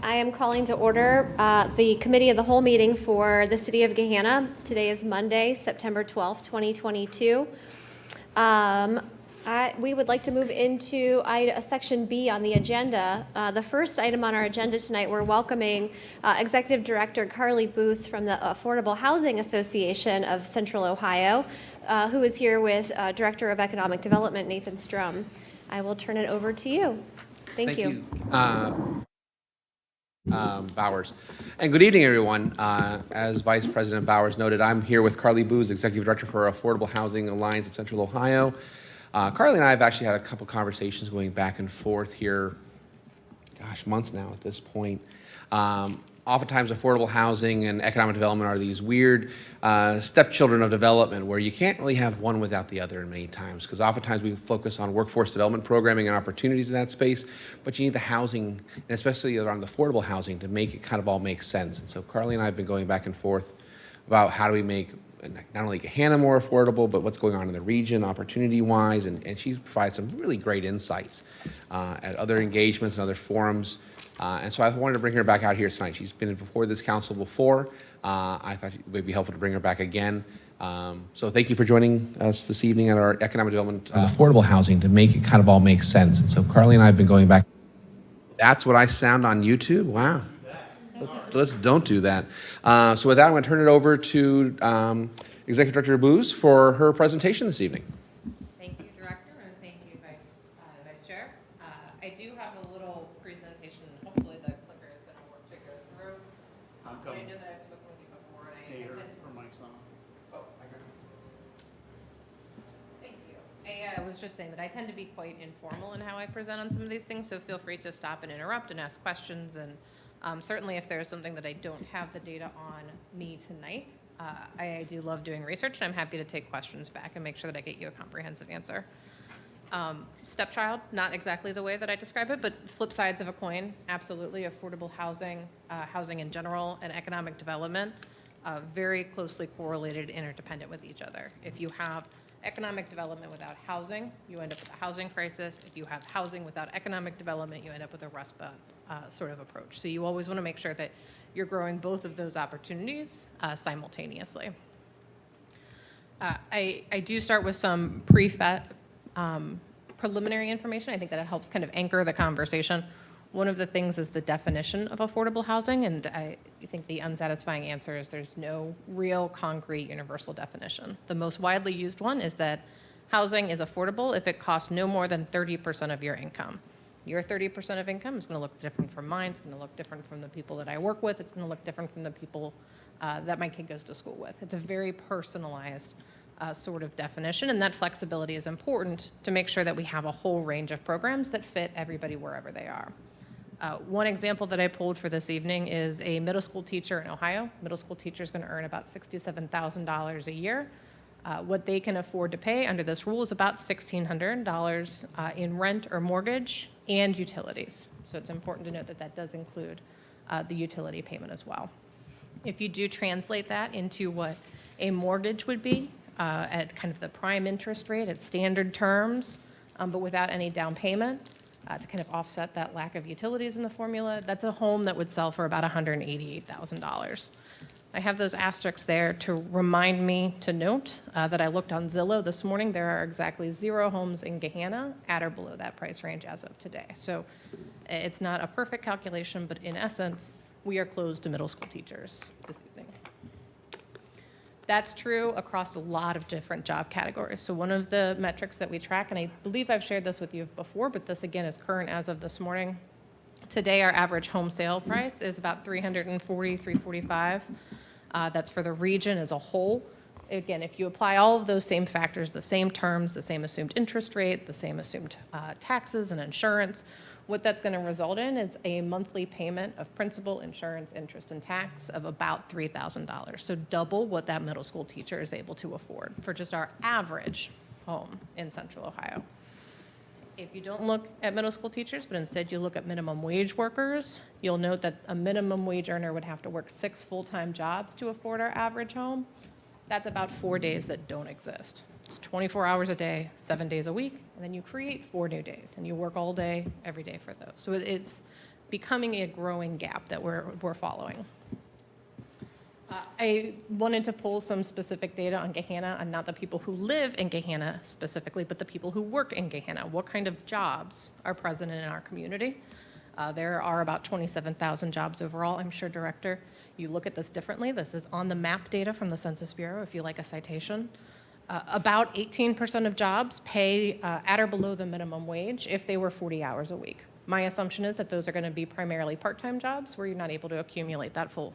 I am calling to order the Committee of the Whole meeting for the City of Gahanna. Today is Monday, September 12th, 2022. We would like to move into Section B on the agenda. The first item on our agenda tonight, we're welcoming Executive Director Carly Boos from the Affordable Housing Association of Central Ohio, who is here with Director of Economic Development, Nathan Strum. I will turn it over to you. Thank you. Bowers. And good evening, everyone. As Vice President Bowers noted, I'm here with Carly Boos, Executive Director for Affordable Housing Alliance of Central Ohio. Carly and I have actually had a couple conversations going back and forth here, months now at this point. Oftentimes, affordable housing and economic development are these weird stepchildren of development where you can't really have one without the other many times, because oftentimes we focus on workforce development programming and opportunities in that space, but you need the housing, and especially around the affordable housing, to make it kind of all make sense. And so Carly and I have been going back and forth about how do we make not only Gahanna more affordable, but what's going on in the region opportunity-wise, and she's provided some really great insights at other engagements and other forums. And so I wanted to bring her back out here tonight. She's been before this council before. I thought it would be helpful to bring her back again. So thank you for joining us this evening at our economic development affordable housing to make it kind of all make sense. And so Carly and I have been going back. That's what I sound on YouTube? Wow. Let's don't do that. So with that, I'm going to turn it over to Executive Director Boos for her presentation this evening. Thank you, Director, and thank you, Vice Chair. I do have a little presentation. Hopefully the clicker is going to work to go through. I know that I've spoken with you before, and I intend... Thank you. I was just saying that I tend to be quite informal in how I present on some of these things, so feel free to stop and interrupt and ask questions. And certainly if there's something that I don't have the data on me tonight, I do love doing research, and I'm happy to take questions back and make sure that I get you a comprehensive answer. Stepchild, not exactly the way that I describe it, but flip sides of a coin, absolutely. Affordable housing, housing in general, and economic development, very closely correlated, interdependent with each other. If you have economic development without housing, you end up with a housing crisis. If you have housing without economic development, you end up with a Rust Belt sort of approach. So you always want to make sure that you're growing both of those opportunities simultaneously. I do start with some preliminary information. I think that it helps kind of anchor the conversation. One of the things is the definition of affordable housing, and I think the unsatisfying answer is there's no real concrete universal definition. The most widely used one is that housing is affordable if it costs no more than 30% of your income. Your 30% of income is going to look different from mine. It's going to look different from the people that I work with. It's going to look different from the people that my kid goes to school with. It's a very personalized sort of definition, and that flexibility is important to make sure that we have a whole range of programs that fit everybody wherever they are. One example that I pulled for this evening is a middle school teacher in Ohio. Middle school teacher is going to earn about $67,000 a year. What they can afford to pay under this rule is about $1,600 in rent or mortgage and utilities. So it's important to note that that does include the utility payment as well. If you do translate that into what a mortgage would be at kind of the prime interest rate at standard terms, but without any down payment, to kind of offset that lack of utilities in the formula, that's a home that would sell for about $188,000. I have those asterisks there to remind me to note that I looked on Zillow this morning. There are exactly 0 homes in Gahanna at or below that price range as of today. So it's not a perfect calculation, but in essence, we are closed to middle school teachers this evening. That's true across a lot of different job categories. So one of the metrics that we track, and I believe I've shared this with you before, but this again is current as of this morning. Today, our average home sale price is about $340,000, $345,000. That's for the region as a whole. Again, if you apply all of those same factors, the same terms, the same assumed interest rate, the same assumed taxes and insurance, what that's going to result in is a monthly payment of principal, insurance, interest, and tax of about $3,000. So double what that middle school teacher is able to afford for just our average home in Central Ohio. If you don't look at middle school teachers, but instead you look at minimum wage workers, you'll note that a minimum wage earner would have to work 6 full-time jobs to afford our average home. That's about 4 days that don't exist. It's 24 hours a day, 7 days a week, and then you create 4 new days, and you work all day, every day for those. So it's becoming a growing gap that we're following. I wanted to pull some specific data on Gahanna, and not the people who live in Gahanna specifically, but the people who work in Gahanna. What kind of jobs are present in our community? There are about 27,000 jobs overall. I'm sure, Director, you look at this differently. This is on the map data from the Census Bureau, if you like a citation. About 18% of jobs pay at or below the minimum wage if they were 40 hours a week. My assumption is that those are going to be primarily part-time jobs where you're not able to accumulate that full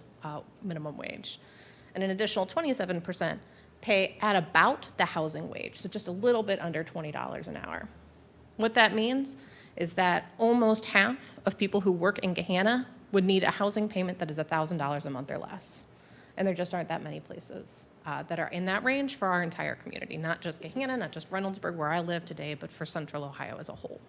minimum wage. And an additional 27% pay at about the housing wage, so just a little bit under $20 an hour. What that means is that almost half of people who work in Gahanna would need a housing payment that is $1,000 a month or less. And there just aren't that many places that are in that range for our entire community, not just Gahanna, not just Reynoldsburg, where I live today, but for Central Ohio as a whole.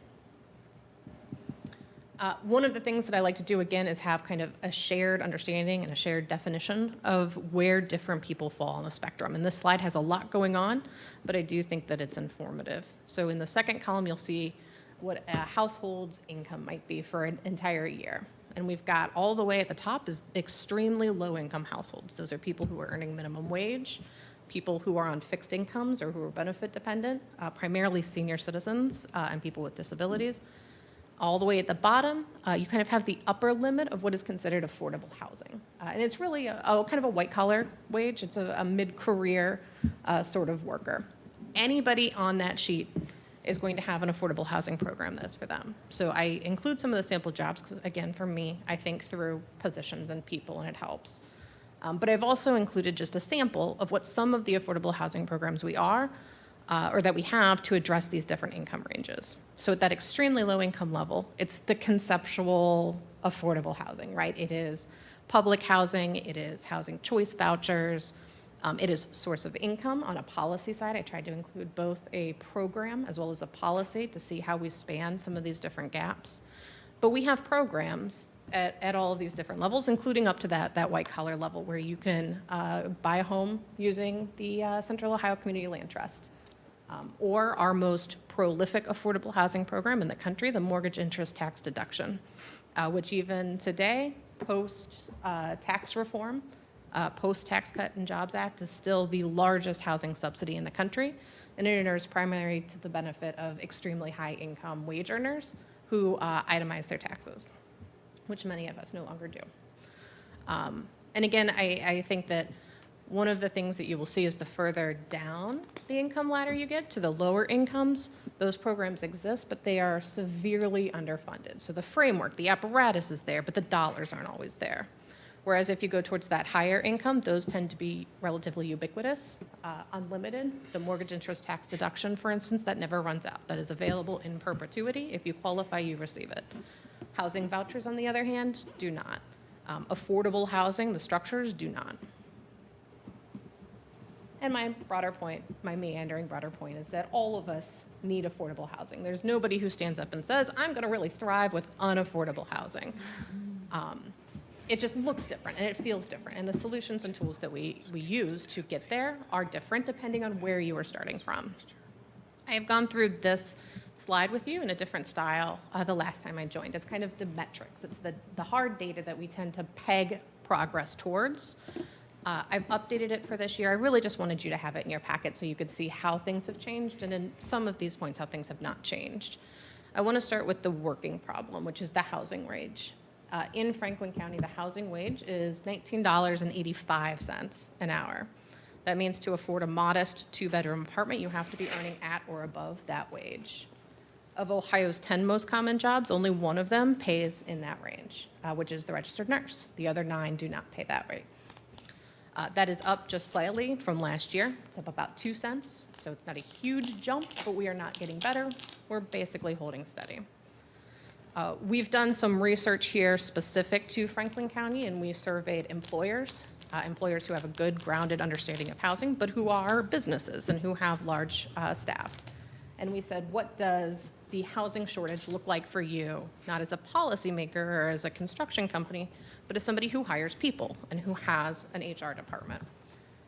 One of the things that I like to do, again, is have kind of a shared understanding and a shared definition of where different people fall on the spectrum. And this slide has a lot going on, but I do think that it's informative. So in the second column, you'll see what a household's income might be for an entire year. And we've got all the way at the top is extremely low-income households. Those are people who are earning minimum wage, people who are on fixed incomes or who are benefit dependent, primarily senior citizens and people with disabilities. All the way at the bottom, you kind of have the upper limit of what is considered affordable housing. And it's really a kind of a white-collar wage. It's a mid-career sort of worker. Anybody on that sheet is going to have an affordable housing program that is for them. So I include some of the sample jobs because, again, for me, I think through positions and people, and it helps. But I've also included just a sample of what some of the affordable housing programs we are or that we have to address these different income ranges. So at that extremely low income level, it's the conceptual affordable housing, right? It is public housing, it is housing choice vouchers, it is source of income. On a policy side, I tried to include both a program as well as a policy to see how we span some of these different gaps. But we have programs at all of these different levels, including up to that white collar level where you can buy a home using the Central Ohio Community Land Trust. Or our most prolific affordable housing program in the country, the mortgage interest tax deduction, which even today, post-tax reform, post-Tax Cut and Jobs Act, is still the largest housing subsidy in the country, and it inures primarily to the benefit of extremely high-income wage earners who itemize their taxes, which many of us no longer do. And again, I think that one of the things that you will see is the further down the income ladder you get to the lower incomes, those programs exist, but they are severely underfunded. So the framework, the apparatus is there, but the dollars aren't always there. Whereas if you go towards that higher income, those tend to be relatively ubiquitous, unlimited. The mortgage interest tax deduction, for instance, that never runs out. That is available in perpetuity. If you qualify, you receive it. Housing vouchers, on the other hand, do not. Affordable housing, the structures, do not. And my broader point, my meandering broader point, is that all of us need affordable housing. There's nobody who stands up and says, I'm going to really thrive with unaffordable housing. It just looks different and it feels different. And the solutions and tools that we use to get there are different depending on where you are starting from. I have gone through this slide with you in a different style the last time I joined. It's kind of the metrics. It's the hard data that we tend to peg progress towards. I've updated it for this year. I really just wanted you to have it in your packet so you could see how things have changed and in some of these points how things have not changed. I want to start with the working problem, which is the housing wage. In Franklin County, the housing wage is $19.85 an hour. That means to afford a modest two-bedroom apartment, you have to be earning at or above that wage. Of Ohio's 10 most common jobs, only one of them pays in that range, which is the registered nurse. The other 9 do not pay that rate. That is up just slightly from last year. It's up about 2 cents, so it's not a huge jump, but we are not getting better. We're basically holding steady. We've done some research here specific to Franklin County, and we surveyed employers who have a good grounded understanding of housing, but who are businesses and who have large staffs. And we said, what does the housing shortage look like for you, not as a policymaker or as a construction company, but as somebody who hires people and who has an HR department?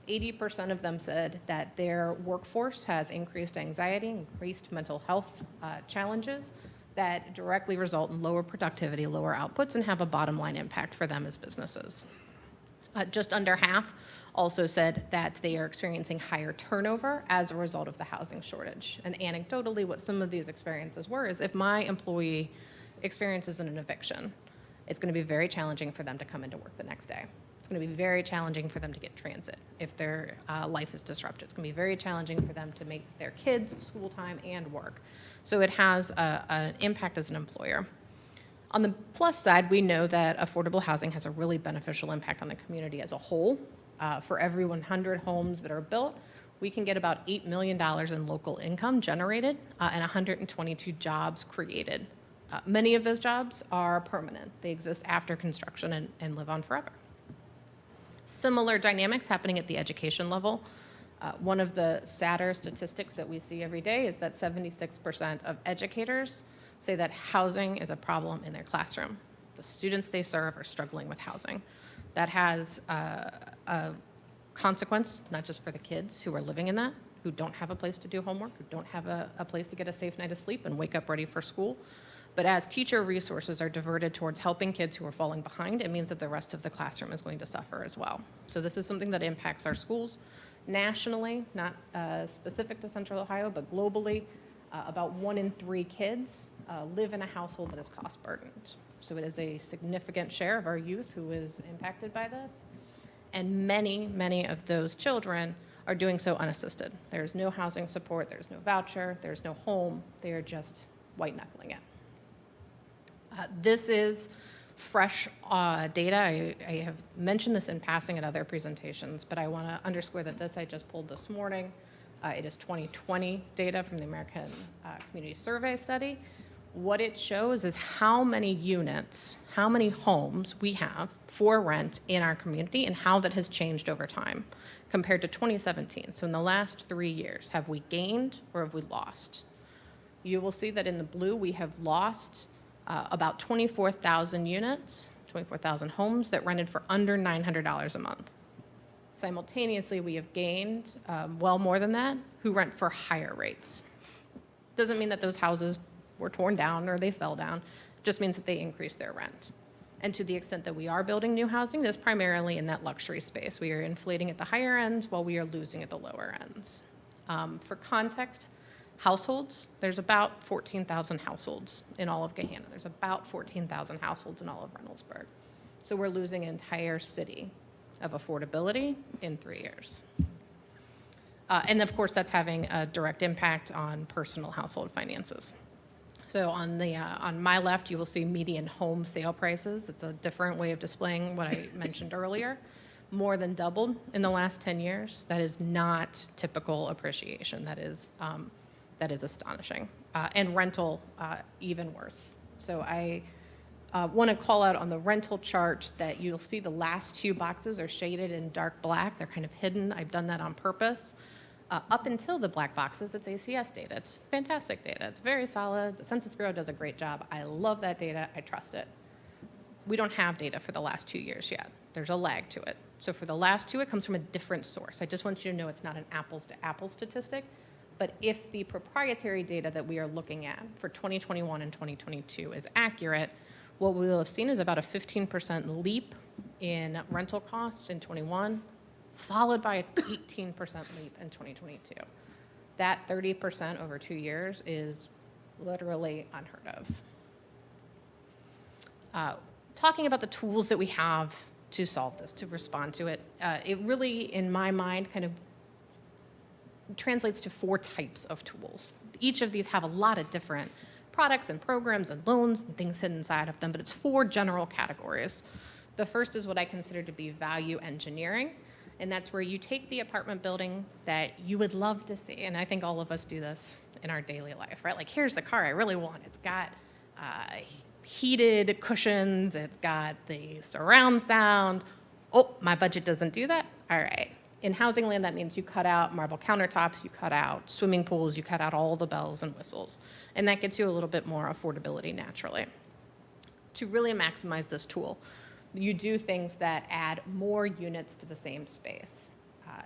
80% of them said that their workforce has increased anxiety, increased mental health challenges, that directly result in lower productivity, lower outputs, and have a bottom line impact for them as businesses. Just under half also said that they are experiencing higher turnover as a result of the housing shortage. And anecdotally, what some of these experiences were is if my employee experiences an eviction, it's going to be very challenging for them to come into work the next day. It's going to be very challenging for them to get transit if their life is disrupted. It's going to be very challenging for them to make their kids school time and work. So it has an impact as an employer. On the plus side, we know that affordable housing has a really beneficial impact on the community as a whole. For every 100 homes that are built, we can get about $8 million in local income generated and 122 jobs created. Many of those jobs are permanent. They exist after construction and live on forever. Similar dynamics happening at the education level. One of the sadder statistics that we see every day is that 76% of educators say that housing is a problem in their classroom. The students they serve are struggling with housing. That has a consequence, not just for the kids who are living in that, who don't have a place to do homework, who don't have a place to get a safe night of sleep and wake up ready for school. But as teacher resources are diverted towards helping kids who are falling behind, it means that the rest of the classroom is going to suffer as well. So this is something that impacts our schools nationally, not specific to Central Ohio, but globally. About 1 in 3 kids live in a household that is cost burdened. So it is a significant share of our youth who is impacted by this. And many, many of those children are doing so unassisted. There's no housing support, there's no voucher, there's no home. They are just white knuckling it. This is fresh data. I have mentioned this in passing at other presentations, but I want to underscore that this I just pulled this morning. It is 2020 data from the American Community Survey study. What it shows is how many units, how many homes we have for rent in our community and how that has changed over time compared to 2017. So in the last 3 years, have we gained or have we lost? You will see that in the blue, we have lost about 24,000 units, 24,000 homes that rented for under $900 a month. Simultaneously, we have gained well more than that who rent for higher rates. Doesn't mean that those houses were torn down or they fell down. It just means that they increased their rent. And to the extent that we are building new housing, it's primarily in that luxury space. We are inflating at the higher ends while we are losing at the lower ends. For context, households, there's about 14,000 households in all of Gahanna. There's about 14,000 households in all of Reynoldsburg. So we're losing an entire city of affordability in 3 years. And of course, that's having a direct impact on personal household finances. So on my left, you will see median home sale prices. It's a different way of displaying what I mentioned earlier. More than doubled in the last 10 years. That is not typical appreciation. That is astonishing. And rental, even worse. So I want to call out on the rental chart that you'll see the last 2 boxes are shaded in dark black. They're kind of hidden. I've done that on purpose. Up until the black boxes, it's ACS data. It's fantastic data. It's very solid. The Census Bureau does a great job. I love that data. I trust it. We don't have data for the last 2 years yet. There's a lag to it. So for the last 2, it comes from a different source. I just want you to know it's not an apples-to-apples statistic. But if the proprietary data that we are looking at for 2021 and 2022 is accurate, what we will have seen is about a 15% leap in rental costs in 21, followed by an 18% leap in 2022. That 30% over 2 years is literally unheard of. Talking about the tools that we have to solve this, to respond to it, it really, in my mind, kind of translates to 4 types of tools. Each of these have a lot of different products and programs and loans and things hidden inside of them, but it's 4 general categories. The first is what I consider to be value engineering, and that's where you take the apartment building that you would love to see, and I think all of us do this in our daily life, right? Like, here's the car I really want. It's got heated cushions, it's got the surround sound. Oh, my budget doesn't do that? All right. In housing land, that means you cut out marble countertops, you cut out swimming pools, you cut out all the bells and whistles. And that gets you a little bit more affordability naturally. To really maximize this tool, you do things that add more units to the same space.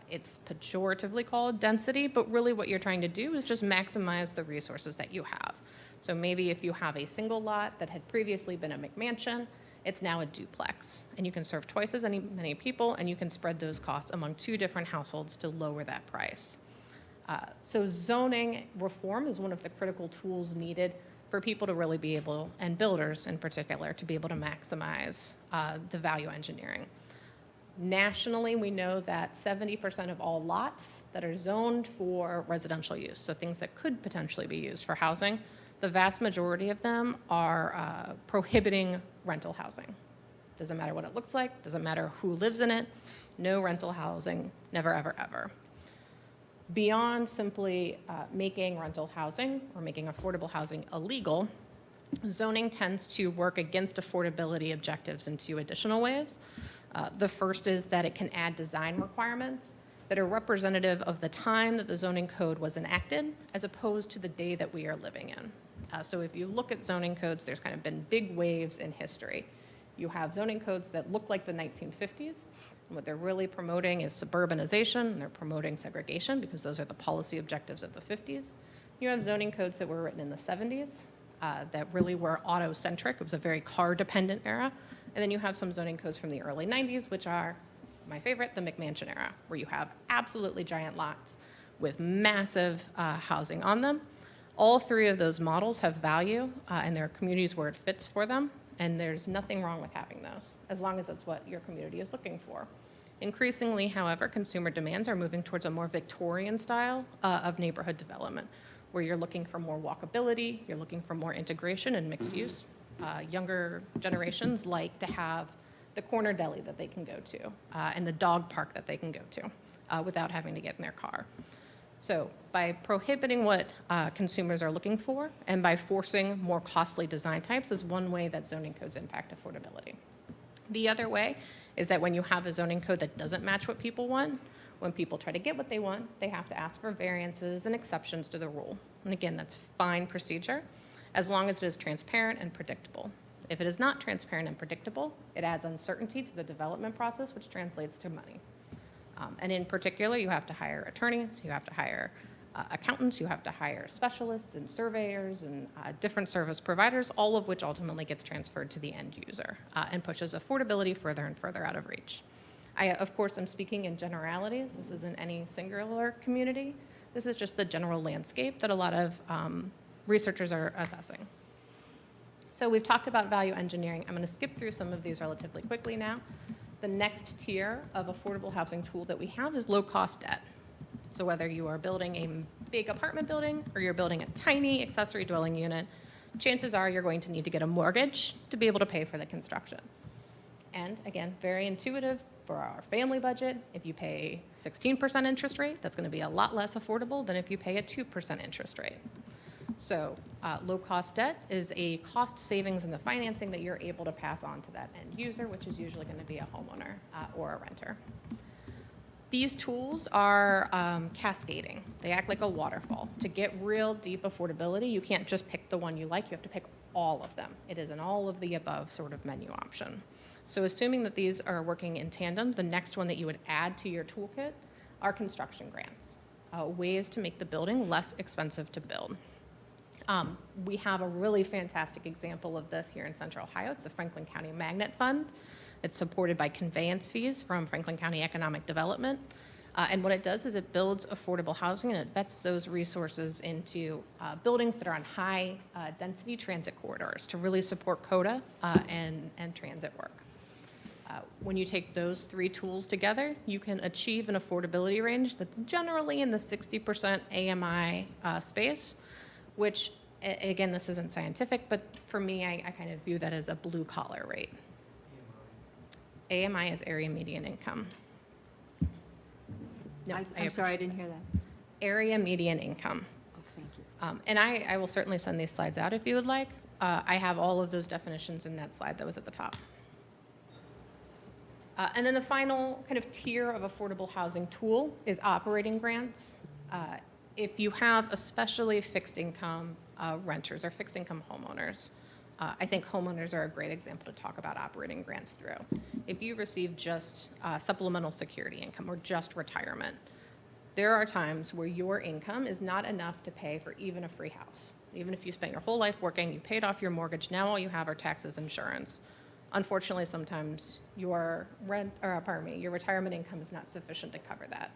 It's pejoratively called density, but really what you're trying to do is just maximize the resources that you have. So maybe if you have a single lot that had previously been a McMansion, it's now a duplex, and you can serve twice as many people, and you can spread those costs among 2 different households to lower that price. So zoning reform is one of the critical tools needed for people to really be able, and builders in particular, to be able to maximize the value engineering. Nationally, we know that 70% of all lots that are zoned for residential use, so things that could potentially be used for housing, the vast majority of them are prohibiting rental housing. Doesn't matter what it looks like, doesn't matter who lives in it, no rental housing, never, ever, ever. Beyond simply making rental housing or making affordable housing illegal, zoning tends to work against affordability objectives in 2 additional ways. The first is that it can add design requirements that are representative of the time that the zoning code was enacted, as opposed to the day that we are living in. So if you look at zoning codes, there's kind of been big waves in history. You have zoning codes that look like the 1950s. And what they're really promoting is suburbanization, and they're promoting segregation because those are the policy objectives of the 50s. You have zoning codes that were written in the 70s that really were auto-centric. It was a very car-dependent era. And then you have some zoning codes from the early 90s, which are my favorite, the McMansion era, where you have absolutely giant lots with massive housing on them. All 3 of those models have value, and there are communities where it fits for them, and there's nothing wrong with having those, as long as that's what your community is looking for. Increasingly, however, consumer demands are moving towards a more Victorian style of neighborhood development, where you're looking for more walkability, you're looking for more integration and mixed use. Younger generations like to have the corner deli that they can go to and the dog park that they can go to without having to get in their car. So by prohibiting what consumers are looking for and by forcing more costly design types is one way that zoning codes impact affordability. The other way is that when you have a zoning code that doesn't match what people want, when people try to get what they want, they have to ask for variances and exceptions to the rule. And again, that's fine procedure, as long as it is transparent and predictable. If it is not transparent and predictable, it adds uncertainty to the development process, which translates to money. And in particular, you have to hire attorneys, you have to hire accountants, you have to hire specialists and surveyors and different service providers, all of which ultimately gets transferred to the end user and pushes affordability further and further out of reach. I, of course, am speaking in generalities. This isn't any singular community. This is just the general landscape that a lot of researchers are assessing. So we've talked about value engineering. I'm going to skip through some of these relatively quickly now. The next tier of affordable housing tool that we have is low-cost debt. So whether you are building a big apartment building or you're building a tiny accessory dwelling unit, chances are you're going to need to get a mortgage to be able to pay for the construction. And again, very intuitive for our family budget. If you pay 16% interest rate, that's going to be a lot less affordable than if you pay a 2% interest rate. So low-cost debt is a cost savings in the financing that you're able to pass on to that end user, which is usually going to be a homeowner or a renter. These tools are cascading. They act like a waterfall. To get real deep affordability, you can't just pick the one you like. You have to pick all of them. It is an all of the above sort of menu option. So assuming that these are working in tandem, the next one that you would add to your toolkit are construction grants, ways to make the building less expensive to build. We have a really fantastic example of this here in Central Ohio. It's the Franklin County Magnet Fund. It's supported by conveyance fees from Franklin County Economic Development. And what it does is it builds affordable housing and it vets those resources into buildings that are on high density transit corridors to really support CODA and transit work. When you take those 3 tools together, you can achieve an affordability range that's generally in the 60% AMI space, which, again, this isn't scientific, but for me, I kind of view that as a blue-collar rate. AMI is area median income. No, I'm sorry, I didn't hear that. Area median income. Oh, thank you. And I will certainly send these slides out if you would like. I have all of those definitions in that slide that was at the top. And then the final kind of tier of affordable housing tool is operating grants. If you have especially fixed income renters or fixed income homeowners, I think homeowners are a great example to talk about operating grants through. If you receive just supplemental security income or just retirement, There are times where your income is not enough to pay for even a free house. Even if you spent your whole life working, you paid off your mortgage, now all you have are taxes, insurance. Unfortunately, sometimes your your retirement income is not sufficient to cover that.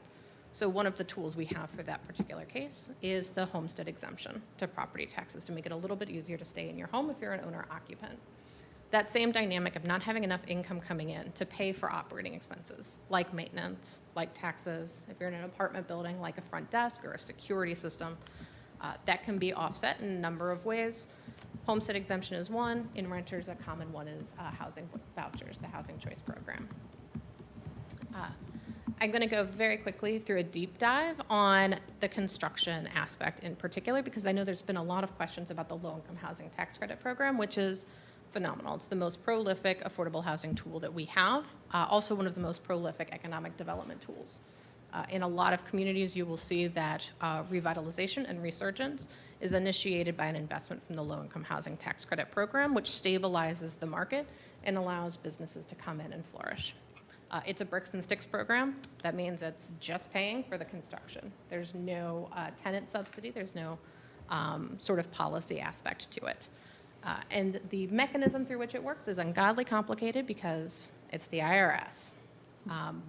So one of the tools we have for that particular case is the homestead exemption to property taxes to make it a little bit easier to stay in your home if you're an owner occupant. That same dynamic of not having enough income coming in to pay for operating expenses, like maintenance, like taxes, if you're in an apartment building, like a front desk or a security system, that can be offset in a number of ways. Homestead exemption is one. In renters, a common one is housing vouchers, the housing choice program. I'm going to go very quickly through a deep dive on the construction aspect in particular, because I know there's been a lot of questions about the low-income housing tax credit program, which is phenomenal. It's the most prolific affordable housing tool that we have, also one of the most prolific economic development tools. In a lot of communities, you will see that revitalization and resurgence is initiated by an investment from the low-income housing tax credit program, which stabilizes the market and allows businesses to come in and flourish. It's a bricks and sticks program. That means it's just paying for the construction. There's no tenant subsidy. There's no sort of policy aspect to it. And the mechanism through which it works is ungodly complicated because it's the IRS.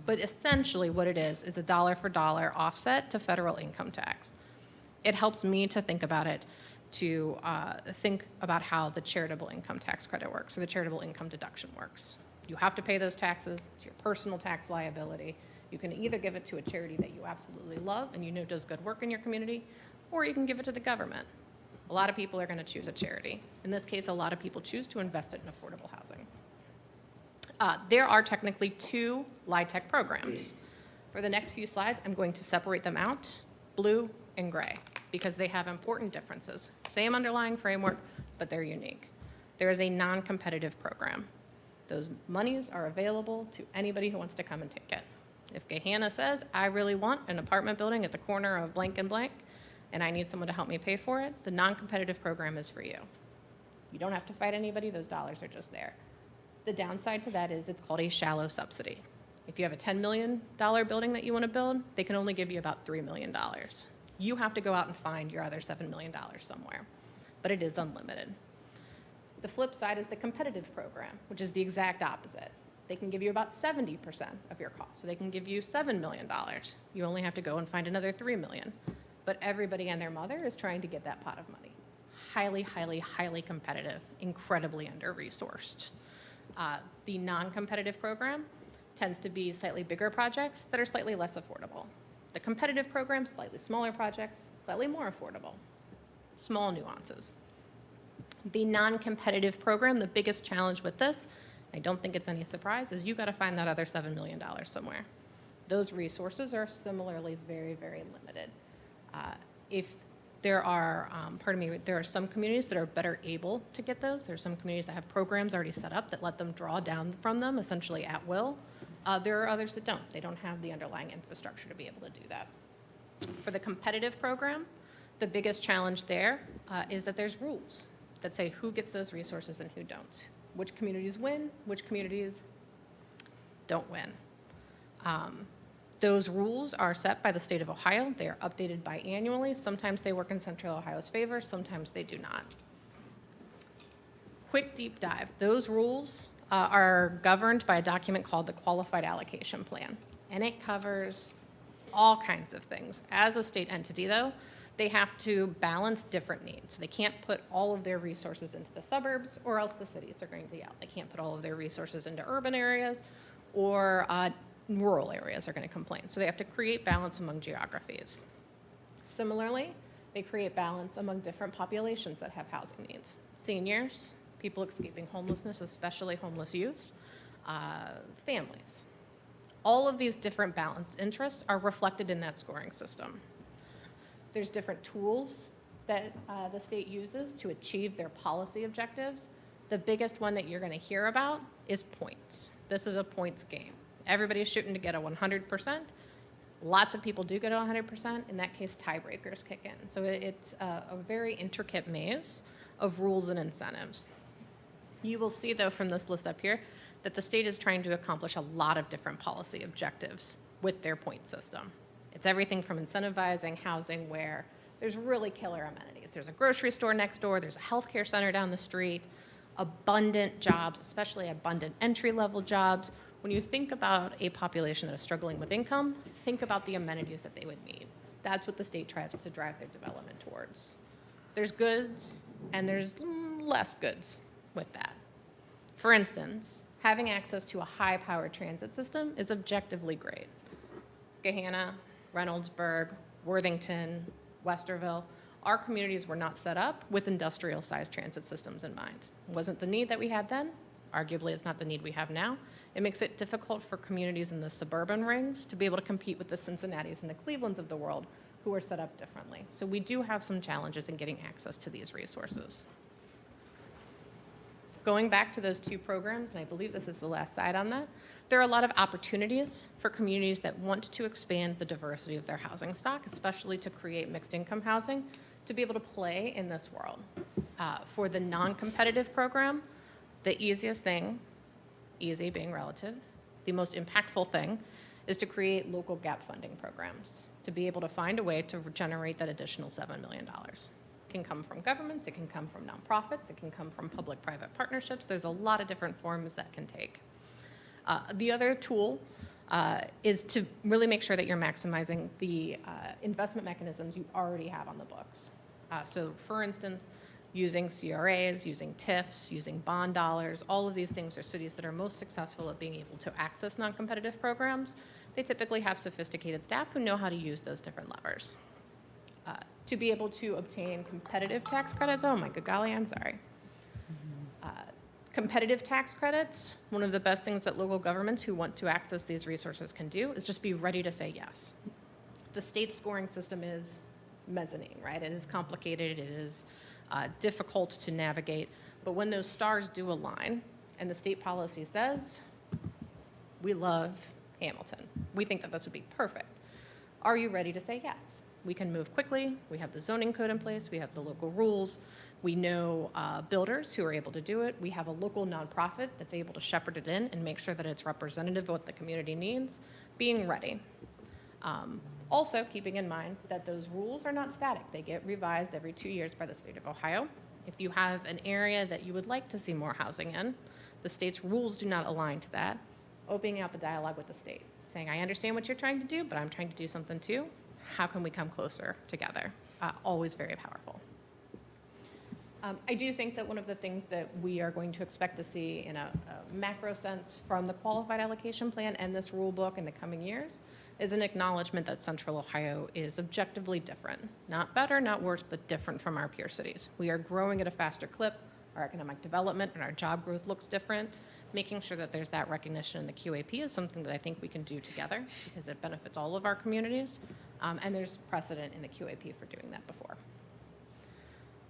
But essentially what it is a dollar for dollar offset to federal income tax. It helps me to think about it, to think about how the charitable income tax credit works, or the charitable income deduction works. You have to pay those taxes. It's your personal tax liability. You can either give it to a charity that you absolutely love and you know does good work in your community, or you can give it to the government. A lot of people are going to choose a charity. In this case, a lot of people choose to invest it in affordable housing. There are technically two LIHTC programs. For the next few slides, I'm going to separate them out, blue and gray, because they have important differences. Same underlying framework, but they're unique. There is a non-competitive program. Those monies are available to anybody who wants to come and take it. If Gahanna says, I really want an apartment building at the corner of blank and blank, and I need someone to help me pay for it, the non-competitive program is for you. You don't have to fight anybody, those dollars are just there. The downside to that is it's called a shallow subsidy. If you have a $10 million building that you want to build, they can only give you about $3 million. You have to go out and find your other $7 million somewhere, but it is unlimited. The flip side is the competitive program, which is the exact opposite. They can give you about 70% of your cost, so they can give you $7 million. You only have to go and find another $3 million. But everybody and their mother is trying to get that pot of money. Highly, highly, highly competitive, incredibly under-resourced. The non-competitive program tends to be slightly bigger projects that are slightly less affordable. The competitive program, slightly smaller projects, slightly more affordable. Small nuances. The non-competitive program, the biggest challenge with this, I don't think it's any surprise, is you've got to find that other $7 million somewhere. Those resources are similarly very, very limited. If there are, there are some communities that are better able to get those. There are some communities that have programs already set up that let them draw down from them essentially at will. There are others that don't. They don't have the underlying infrastructure to be able to do that. For the competitive program, the biggest challenge there is that there's rules that say who gets those resources and who don't. Which communities win, which communities don't win. Those rules are set by the state of Ohio. They are updated biannually. Sometimes they work in Central Ohio's favor, sometimes they do not. Quick deep dive. Those rules are governed by a document called the Qualified Allocation Plan, and it covers all kinds of things. As a state entity, though, they have to balance different needs. So they can't put all of their resources into the suburbs, or else the cities are going to yell. They can't put all of their resources into urban areas, or rural areas are going to complain. So they have to create balance among geographies. Similarly, they create balance among different populations that have housing needs. Seniors, people escaping homelessness, especially homeless youth, families. All of these different balanced interests are reflected in that scoring system. There's different tools that the state uses to achieve their policy objectives. The biggest one that you're going to hear about is points. This is a points game. Everybody's shooting to get a 100%. Lots of people do get a 100%. In that case, tiebreakers kick in. So it's a very intricate maze of rules and incentives. You will see, though, from this list up here, that the state is trying to accomplish a lot of different policy objectives with their point system. It's everything from incentivizing housing where there's really killer amenities. There's a grocery store next door, there's a healthcare center down the street, abundant jobs, especially abundant entry-level jobs. When you think about a population that is struggling with income, think about the amenities that they would need. That's what the state tries to drive their development towards. There's goods and there's less goods with that. For instance, having access to a high-powered transit system is objectively great. Gahanna, Reynoldsburg, Worthington, Westerville, our communities were not set up with industrial-sized transit systems in mind. It wasn't the need that we had then. Arguably, it's not the need we have now. It makes it difficult for communities in the suburban rings to be able to compete with the Cincinnatis and the Clevelands of the world who are set up differently. So we do have some challenges in getting access to these resources. Going back to those two programs, and I believe this is the last slide on that, there are a lot of opportunities for communities that want to expand the diversity of their housing stock, especially to create mixed income housing, to be able to play in this world. For the non-competitive program, the easiest thing, easy being relative, the most impactful thing is to create local gap funding programs, to be able to find a way to generate that additional $7 million. It can come from governments, it can come from nonprofits, it can come from public-private partnerships. There's a lot of different forms that can take. The other tool is to really make sure that you're maximizing the investment mechanisms you already have on the books. So for instance, using CRAs, using TIFs, using bond dollars, all of these things are cities that are most successful at being able to access non-competitive programs. They typically have sophisticated staff who know how to use those different levers. To be able to obtain competitive tax credits, oh my good golly, I'm sorry. Competitive tax credits, one of the best things that local governments who want to access these resources can do is just be ready to say yes. The state scoring system is mezzanine, right? It is complicated, it is difficult to navigate, but when those stars do align and the state policy says, we love Hamilton, we think that this would be perfect, are you ready to say yes? We can move quickly, we have the zoning code in place, we have the local rules, we know builders who are able to do it, we have a local nonprofit that's able to shepherd it in and make sure that it's representative of what the community needs, being ready. Also, keeping in mind that those rules are not static. They get revised every 2 years by the state of Ohio. If you have an area that you would like to see more housing in, the state's rules do not align to that, opening up a dialogue with the state, saying, I understand what you're trying to do, but I'm trying to do something too. How can we come closer together? Always very powerful. I do think that one of the things that we are going to expect to see in a macro sense from the qualified allocation plan and this rule book in the coming years is an acknowledgement that Central Ohio is objectively different. Not better, not worse, but different from our peer cities. We are growing at a faster clip. Our economic development and our job growth looks different. Making sure that there's that recognition in the QAP is something that I think we can do together because it benefits all of our communities. And there's precedent in the QAP for doing that before.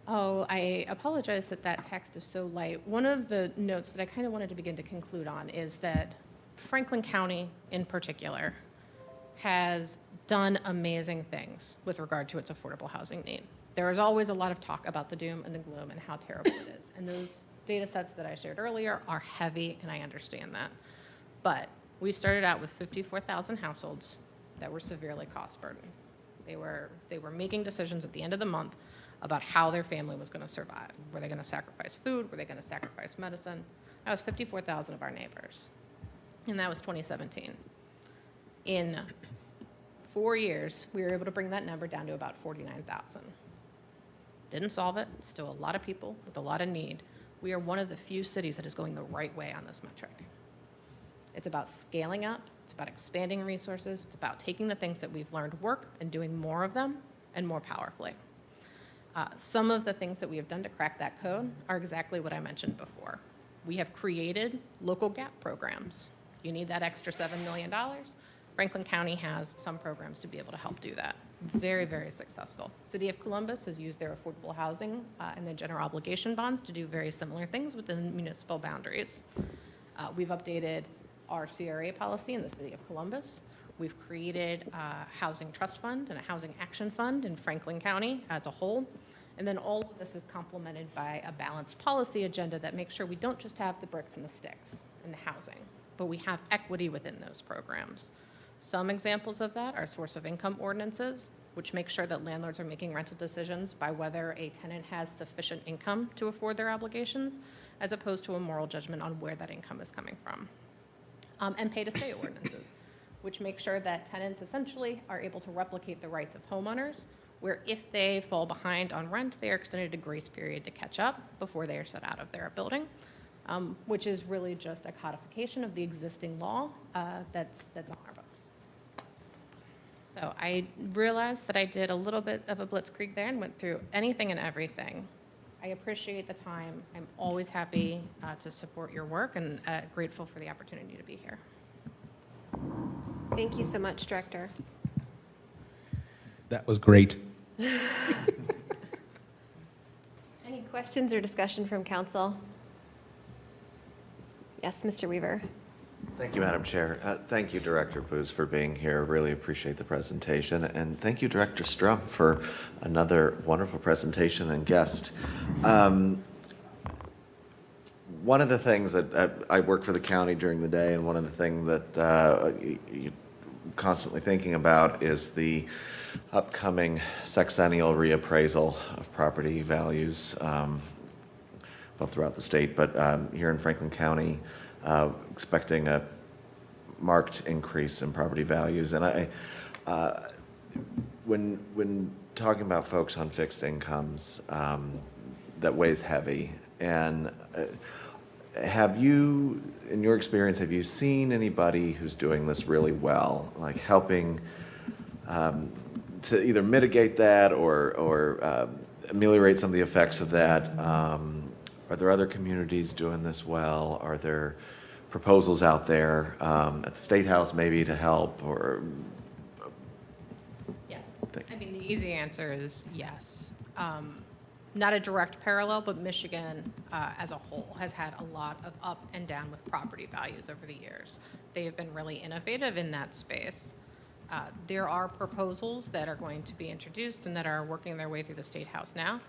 Oh, I apologize that that text is so light. One of the notes that I kind of wanted to begin to conclude on is that Franklin County in particular has done amazing things with regard to its affordable housing need. There is always a lot of talk about the doom and the gloom and how terrible it is. And those data sets that I shared earlier are heavy, and I understand that. But we started out with 54,000 households that were severely cost burdened. They were making decisions at the end of the month about how their family was going to survive. Were they going to sacrifice food? Were they going to sacrifice medicine? That was 54,000 of our neighbors. And that was 2017. In 4 years, we were able to bring that number down to about 49,000. Didn't solve it. Still a lot of people with a lot of need. We are one of the few cities that is going the right way on this metric. It's about scaling up. It's about expanding resources. It's about taking the things that we've learned work and doing more of them and more powerfully. Some of the things that we have done to crack that code are exactly what I mentioned before. We have created local gap programs. You need that extra $7 million. Franklin County has some programs to be able to help do that. Very, very successful. City of Columbus has used their affordable housing and their general obligation bonds to do very similar things within municipal boundaries. We've updated our CRA policy in the City of Columbus. We've created a housing trust fund and a housing action fund in Franklin County as a whole. And then all of this is complemented by a balanced policy agenda that makes sure we don't just have the bricks and the sticks in the housing, but we have equity within those programs. Some examples of that are source of income ordinances, which make sure that landlords are making rental decisions by whether a tenant has sufficient income to afford their obligations, as opposed to a moral judgment on where that income is coming from. And pay-to-stay ordinances, which make sure that tenants essentially are able to replicate the rights of homeowners, where if they fall behind on rent, they are extended a grace period to catch up before they are shut out of their building, which is really just a codification of the existing law that's on our books. So I realized that I did a little bit of a blitzkrieg there and went through anything and everything. I appreciate the time. I'm always happy to support your work and grateful for the opportunity to be here. Thank you so much, Director. That was great. Any questions or discussion from council? Yes, Mr. Weaver. Thank you, Madam Chair. Thank you, Director Booz, for being here. Really appreciate the presentation. And thank you, Director Strum, for another wonderful presentation and guest. One of the things that I work for the county during the day, and one of the things that you're constantly thinking about is the upcoming sexennial reappraisal of property values, well, throughout the state, but here in Franklin County, expecting a marked increase in property values. And when talking about folks on fixed incomes, that weighs heavy. And have you, in your experience, have you seen anybody who's doing this really well, like helping to either mitigate that or ameliorate some of the effects of that? Are there other communities doing this well? Are there proposals out there at the State House maybe to help, or? Yes. I mean, the easy answer is yes. Not a direct parallel, but Michigan as a whole has had a lot of up and down with property values over the years. They have been really innovative in that space. There are proposals that are going to be introduced and that are working their way through the State House now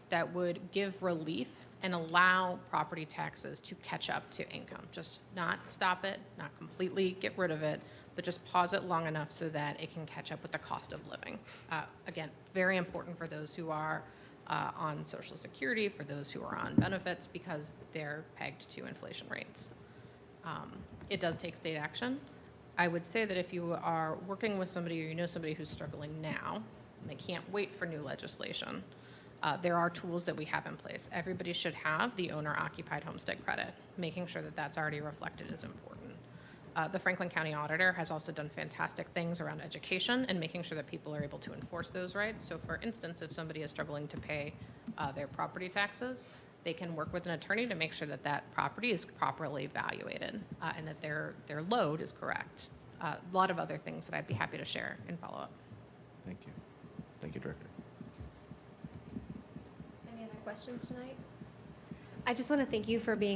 that would give relief and allow property taxes to catch up to income. Just not stop it, not completely get rid of it, but just pause it long enough so that it can catch up with the cost of living. Again, very important for those who are on Social Security, for those who are on benefits, because they're pegged to inflation rates. It does take state action. I would say that if you are working with somebody or you know somebody who's struggling now, and they can't wait for new legislation, there are tools that we have in place. Everybody should have the owner-occupied homestead credit. Making sure that that's already reflected is important. The Franklin County Auditor has also done fantastic things around education and making sure that people are able to enforce those rights. So for instance, if somebody is struggling to pay their property taxes, they can work with an attorney to make sure that that property is properly evaluated and that their load is correct. A lot of other things that I'd be happy to share in follow-up. Thank you. Thank you, Director. Any other questions tonight? I just want to thank you for being